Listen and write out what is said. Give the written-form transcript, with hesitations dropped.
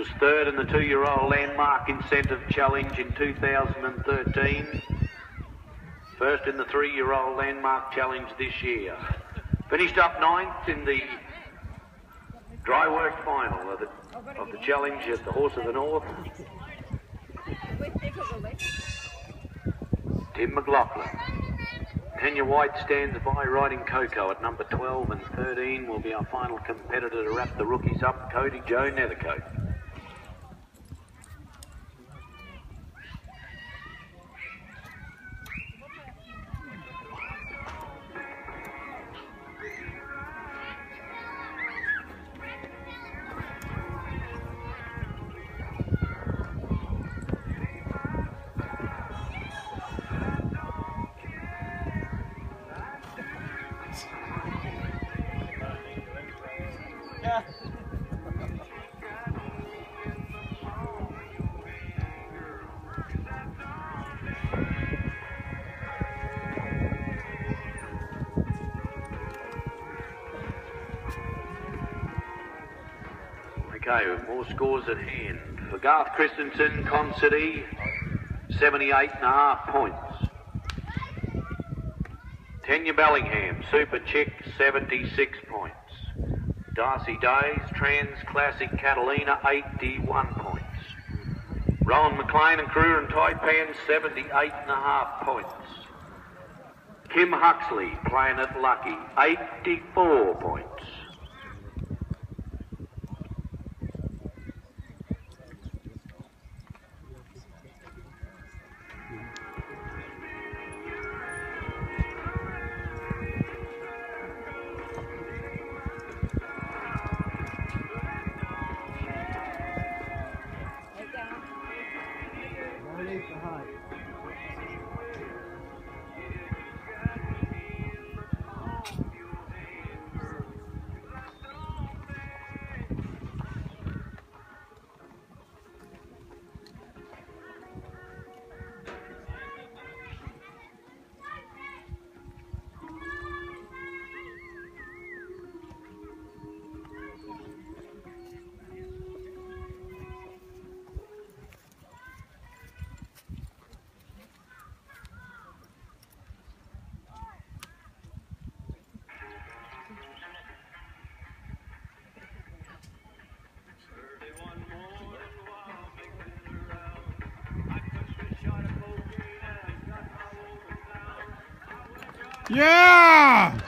was third in the 2-year-old Landmark Incentive Challenge in 2013. First in the 3-year-old Landmark Challenge this year. Finished up 9th in the dry work final of the challenge at the Horse of the North. Tim McLachlan. Tanya White stands by riding Coco at number 12, and 13 will be our final competitor to wrap the rookies up, Cody Joe Nethercote. Okay, with more scores at hand. For Garth Christensen, Con City, 78.5 points. Tanya Bellingham, Super Chick, 76 points. Darcy Days, Trans Classic Catalina, 81 points. Rowan McLean and Crew and Taipan, 78.5 points. Kim Huxley, Planet Lucky, 84 points. Yeah!